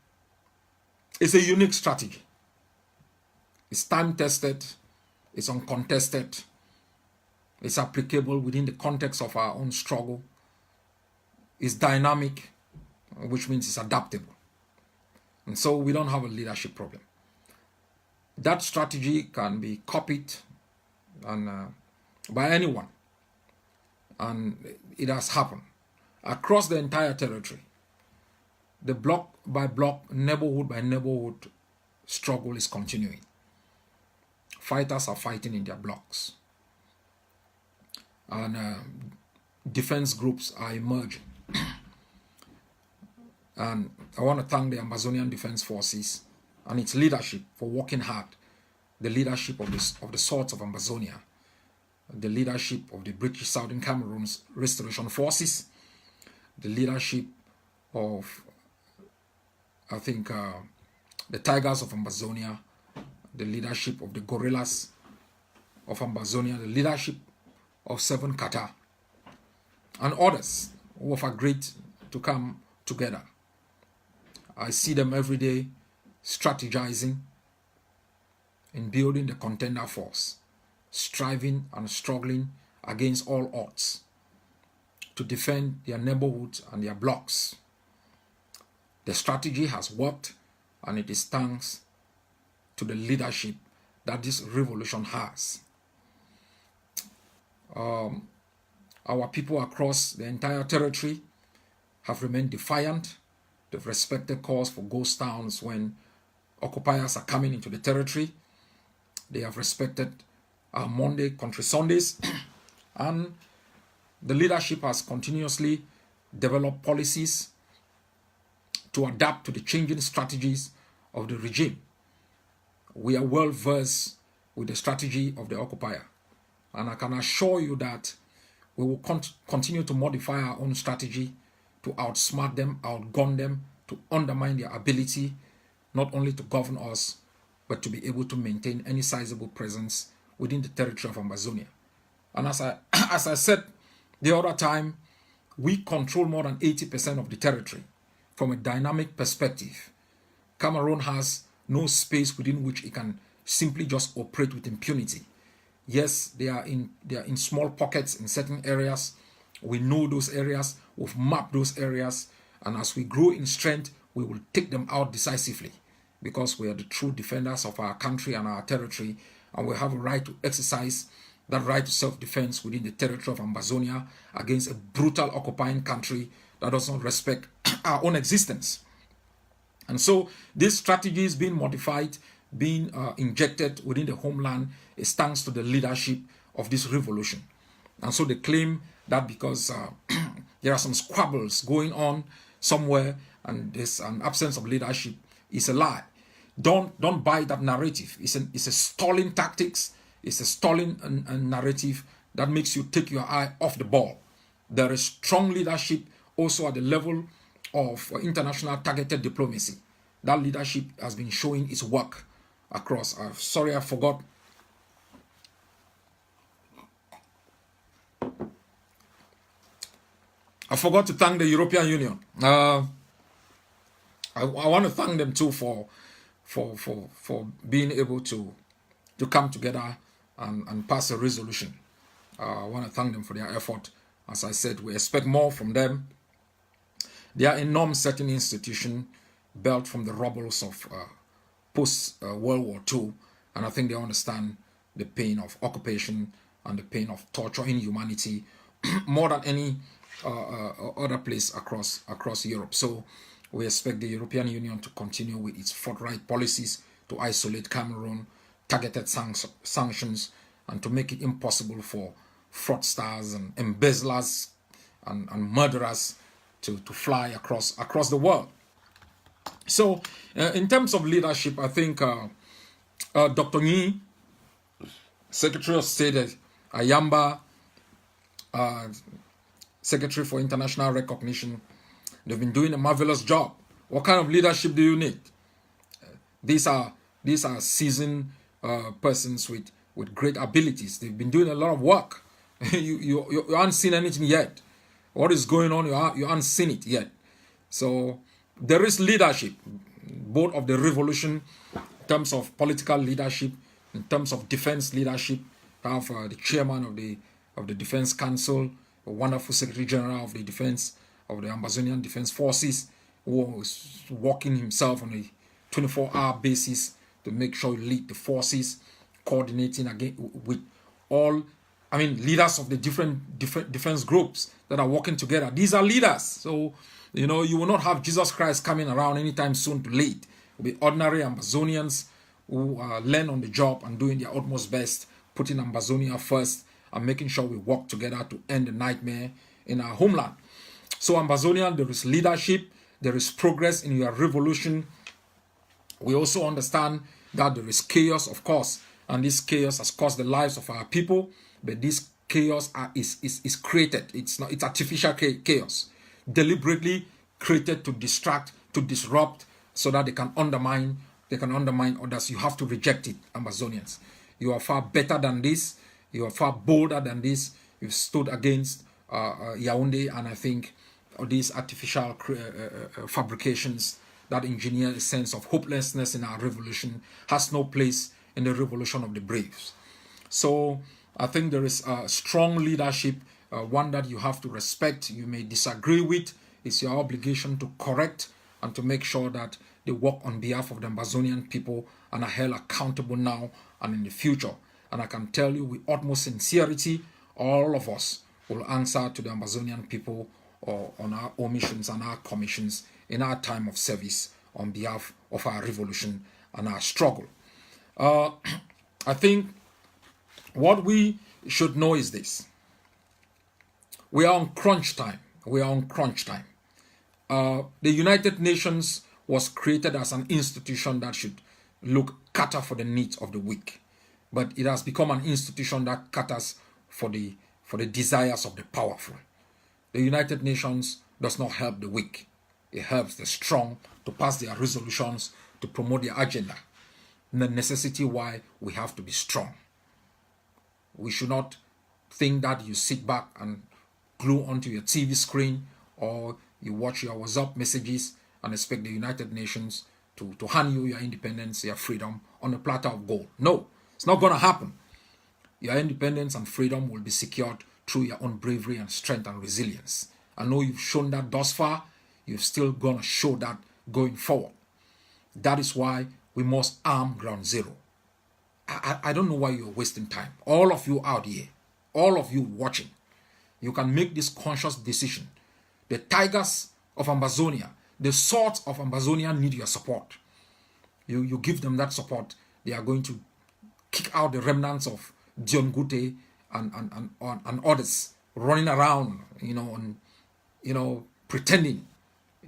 unique strategy. It's time-tested. It's uncontested. It's applicable within the context of our own struggle. It's dynamic, which means it's adaptable. And so we don't have a leadership problem. That strategy can be copied by anyone. And it has happened across the entire territory. The block by block, neighborhood by neighborhood struggle is continuing. Fighters are fighting in their blocks. And defense groups are emerging. And I want to thank the Ambazonian Defense Forces and its leadership for working hard. The leadership of the Swords of Ambazonia, the leadership of the British Southern Cameroon's Restoration Forces, the leadership of, I think, the Tigers of Ambazonia, the leadership of the Gorillas of Ambazonia, the leadership of Seven Qatar, and others who have agreed to come together. I see them every day strategizing in building the contender force, striving and struggling against all odds to defend their neighborhoods and their blocks. The strategy has worked, and it is thanks to the leadership that this revolution has. Our people across the entire territory have remained defiant. They've respected calls for ghost towns when occupiers are coming into the territory. They have respected our Monday Country Sundays. And the leadership has continuously developed policies to adapt to the changing strategies of the regime. We are well versed with the strategy of the occupier. And I can assure you that we will continue to modify our own strategy to outsmart them, outgun them, to undermine their ability not only to govern us, but to be able to maintain any sizable presence within the territory of Ambazonia. And as I said the other time, we control more than 80% of the territory from a dynamic perspective. Cameroon has no space within which it can simply just operate with impunity. Yes, they are in small pockets in certain areas. We know those areas. We've mapped those areas. And as we grow in strength, we will take them out decisively, because we are the true defenders of our country and our territory, and we have a right to exercise that right to self-defense within the territory of Ambazonia against a brutal occupying country that does not respect our own existence. And so this strategy is being modified, being injected within the homeland, is thanks to the leadership of this revolution. And so they claim that because there are some squabbles going on somewhere and there's an absence of leadership, is a lie. Don't buy that narrative. It's a stalling tactics. It's a stalling narrative that makes you take your eye off the ball. There is strong leadership also at the level of international targeted diplomacy. That leadership has been showing its work across. Sorry, I forgot. I forgot to thank the European Union. I want to thank them too for being able to come together and pass a resolution. I want to thank them for their effort. As I said, we expect more from them. They are a norm-setting institution built from the rubbles of post-World War II, and I think they understand the pain of occupation and the pain of torture, inhumanity, more than any other place across Europe. So we expect the European Union to continue with its forthright policies to isolate Cameroon, targeted sanctions, and to make it impossible for fraudsters and embezzlers and murderers to fly across the world. So in terms of leadership, I think Dr. Nyi, Secretary of State Ayaba, Secretary for International Recognition, they've been doing a marvelous job. What kind of leadership do you need? These are seasoned persons with great abilities. They've been doing a lot of work. you haven't seen anything yet. What is going on, you haven't seen it yet. So there is leadership, both of the revolution, in terms of political leadership, in terms of defense leadership. You have the chairman of the of the Defense Council, a wonderful Secretary General of the Defense, of the Ambazonian Defense Forces, who was working himself on a 24-hour basis to make sure he lead the forces, coordinating again with all, leaders of the different defense groups that are working together. These are leaders. So, you will not have Jesus Christ coming around anytime soon to lead. It will be ordinary Ambazonians who learn on the job and doing their utmost best, putting Ambazonia first and making sure we work together to end the nightmare in our homeland. So Ambazonian, there is leadership, there is progress in your revolution. We also understand that there is chaos, of course, and this chaos has caused the lives of our people, but this chaos is created. It's artificial chaos, deliberately created to distract, to disrupt, so that they can undermine others. You have to reject it, Ambazonians. You are far better than this. You are far bolder than this. You've stood against Yaoundé, and I think these artificial fabrications that engineer a sense of hopelessness in our revolution has no place in the revolution of the braves. So I think there is a strong leadership, one that you have to respect. You may disagree with. It's your obligation to correct and to make sure that they work on behalf of the Ambazonian people and are held accountable now and in the future. And I can tell you with utmost sincerity, all of us will answer to the Ambazonian people or on our omissions and our commissions in our time of service on behalf of our revolution and our struggle. I think what we should know is this. We are on crunch time. The United Nations was created as an institution that should cater for the needs of the weak. But it has become an institution that caters for the desires of the powerful. The United Nations does not help the weak. It helps the strong to pass their resolutions, to promote their agenda. And the necessity why we have to be strong. We should not think that you sit back and glue onto your TV screen or you watch your WhatsApp messages and expect the United Nations to hand you your independence, your freedom on a platter of gold. No, it's not going to happen. Your independence and freedom will be secured through your own bravery and strength and resilience. I know you've shown that thus far. You're still going to show that going forward. That is why we must arm ground zero. I don't know why you're wasting time. All of you out here, all of you watching, you can make this conscious decision. The tigers of Ambazonia, the swords of Ambazonia need your support. You give them that support, they are going to kick out the remnants of Dion Gute and others running around, pretending,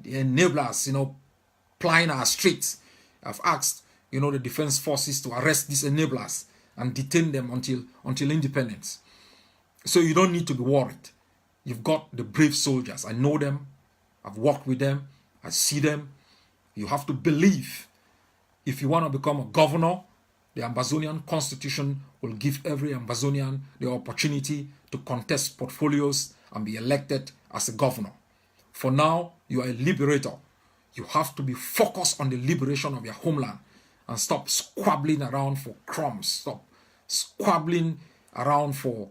the enablers, plying our streets. I've asked, the defense forces to arrest these enablers and detain them until independence. So you don't need to be worried. You've got the brave soldiers. I know them. I've worked with them. I see them. You have to believe. If you want to become a governor, the Ambazonian constitution will give every Ambazonian the opportunity to contest portfolios and be elected as a governor. For now, you are a liberator. You have to be focused on the liberation of your homeland and stop squabbling around for crumbs. Stop squabbling around for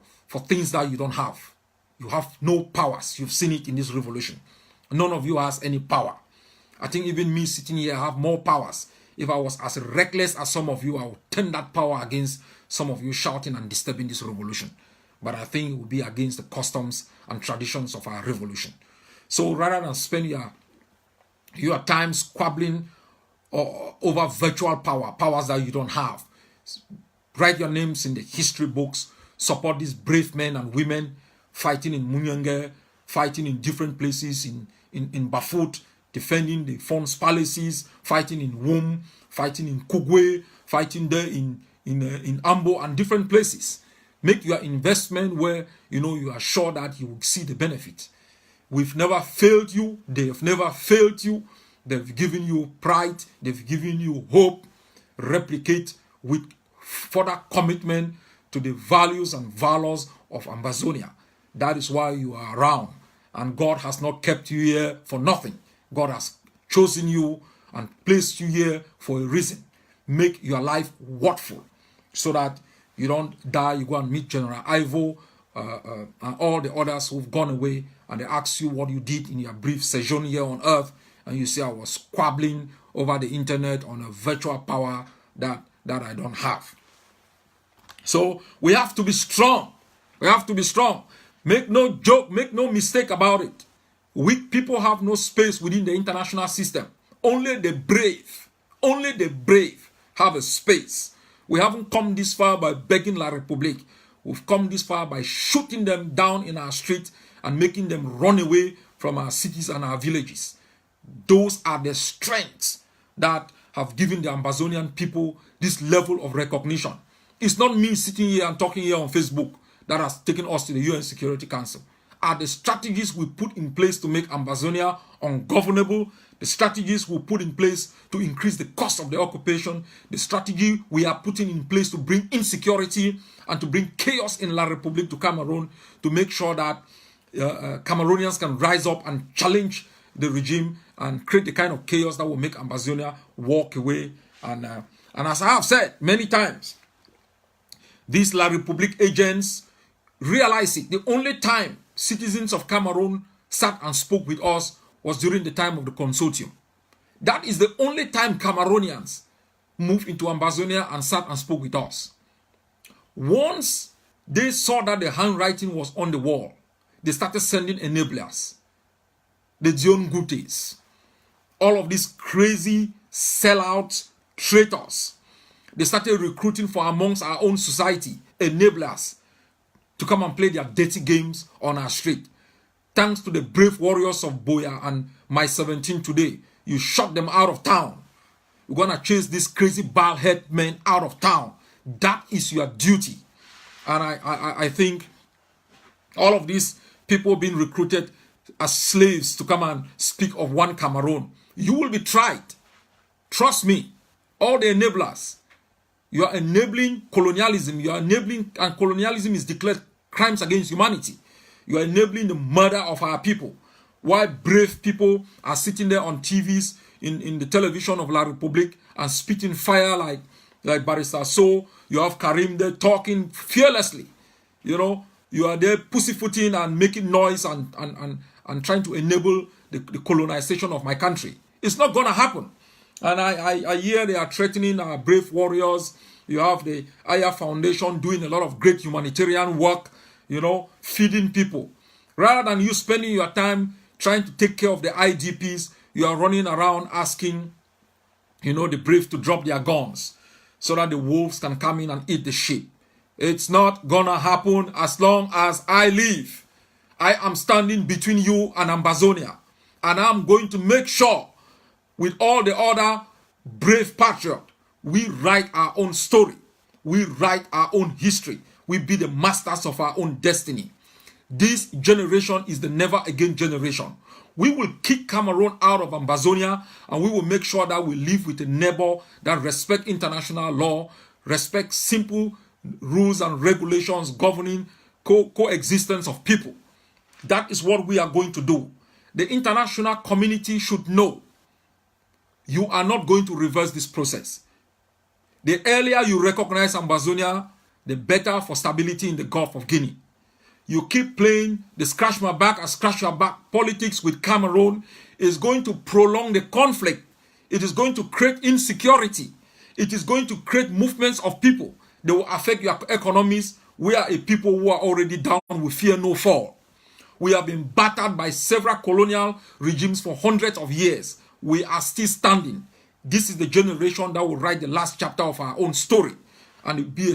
things that you don't have. You have no powers. You've seen it in this revolution. None of you has any power. I think even me sitting here, I have more powers. If I was as reckless as some of you, I would turn that power against some of you shouting and disturbing this revolution. But I think it would be against the customs and traditions of our revolution. So rather than spend your time squabbling over virtual powers that you don't have, write your names in the history books, support these brave men and women fighting in Munyenge, fighting in different places in Bafut, defending the Fons palaces, fighting in Wom, fighting in Kugwe, fighting there in Ambo and different places. Make your investment where you are sure that you will see the benefit. We've never failed you. They have never failed you. They've given you pride. They've given you hope. Replicate with further commitment to the values and valors of Ambazonia. That is why you are around. And God has not kept you here for nothing. God has chosen you and placed you here for a reason. Make your life worthful so that you don't die. You go and meet General Ivo and all the others who've gone away, and they ask you what you did in your brief sojourn here on earth, and you say I was squabbling over the internet on a virtual power that I don't have. So we have to be strong. We have to be strong. Make no joke, make no mistake about it. Weak people have no space within the international system. Only the brave have a space. We haven't come this far by begging La République. We've come this far by shooting them down in our streets and making them run away from our cities and our villages. Those are the strengths that have given the Ambazonian people this level of recognition. It's not me sitting here and talking here on Facebook that has taken us to the UN Security Council. Are the strategies we put in place to make Ambazonia ungovernable, the strategies we put in place to increase the cost of the occupation, the strategy we are putting in place to bring insecurity and to bring chaos in La République to Cameroon, to make sure that Cameroonians can rise up and challenge the regime and create the kind of chaos that will make Ambazonia walk away. And as I have said many times, these La République agents realize it. The only time citizens of Cameroon sat and spoke with us was during the time of the consortium. That is the only time Cameroonians moved into Ambazonia and sat and spoke with us. Once they saw that the handwriting was on the wall, they started sending enablers, the Dion Gutes, all of these crazy sellout traitors. They started recruiting for amongst our own society, enablers, to come and play their dirty games on our street. Thanks to the brave warriors of Boya and My 17 today, you shot them out of town. You're going to chase these crazy bald head men out of town. That is your duty. And I think all of these people being recruited as slaves to come and speak of one Cameroon, you will be tried. Trust me. All the enablers, you are enabling colonialism. You are enabling, and colonialism is declared crimes against humanity. You are enabling the murder of our people. While brave people are sitting there on TVs, in the television of La République, and spitting fire like Barrister So, you have Karim there talking fearlessly. You know, you are there pussyfooting and making noise and trying to enable the colonization of my country. It's not going to happen. And I hear they are threatening our brave warriors. You have the Aya Foundation doing a lot of great humanitarian work, you know, feeding people. Rather than you spending your time trying to take care of the IDPs, you are running around asking, you know, the brave to drop their guns so that the wolves can come in and eat the sheep. It's not gonna happen as long as I live. I am standing between you and Ambazonia, and I'm going to make sure with all the other brave patriots, we write our own story. We write our own history. We be the masters of our own destiny. This generation is the never again generation. We will kick Cameroon out of Ambazonia, and we will make sure that we live with a neighbor that respects international law, respects simple rules and regulations governing coexistence of people. That is what we are going to do. The international community should know you are not going to reverse this process. The earlier you recognize Ambazonia, the better for stability in the Gulf of Guinea. You keep playing the scratch my back and scratch your back politics with Cameroon, is going to prolong the conflict. It is going to create insecurity. It is going to create movements of people. They will affect your economies. We are a people who are already down. We fear no fall. We have been battered by several colonial regimes for hundreds of years. We are still standing. This is the generation that will write the last chapter of our own story. And it will be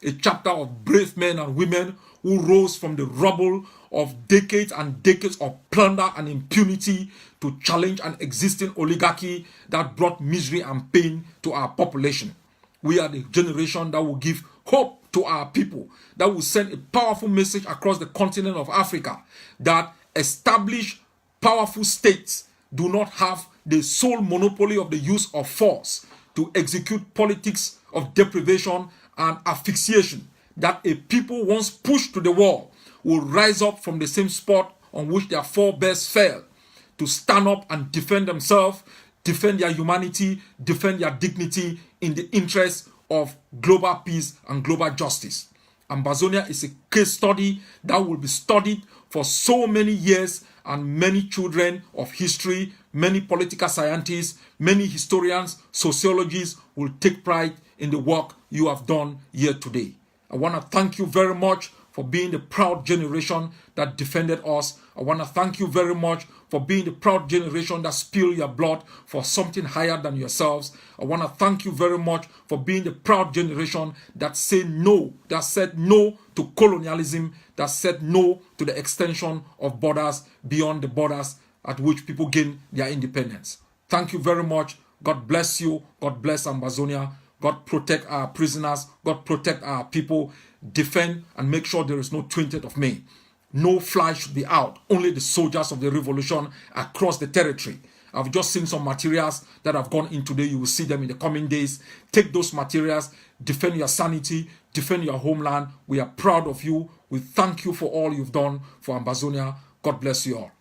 a chapter of brave men and women who rose from the rubble of decades and decades of plunder and impunity to challenge an existing oligarchy that brought misery and pain to our population. We are the generation that will give hope to our people, that will send a powerful message across the continent of Africa that established powerful states do not have the sole monopoly of the use of force to execute politics of deprivation and asphyxiation, that a people once pushed to the wall will rise up from the same spot on which their forebears fell to stand up and defend themselves, defend their humanity, defend their dignity in the interest of global peace and global justice. Ambazonia is a case study that will be studied for so many years, and many children of history, many political scientists, many historians, sociologists will take pride in the work you have done here today. I want to thank you very much for being the proud generation that defended us. I want to thank you very much for being the proud generation that spilled your blood for something higher than yourselves. I want to thank you very much for being the proud generation that said no to colonialism, that said no to the extension of borders beyond the borders at which people gain their independence. Thank you very much. God bless you. God bless Ambazonia. God protect our prisoners. God protect our people. Defend and make sure there is no 20th of May. No fly should be out. Only the soldiers of the revolution across the territory. I've just seen some materials that have gone in today. You will see them in the coming days. Take those materials. Defend your sanity. Defend your homeland. We are proud of you. We thank you for all you've done for Ambazonia. God bless you all.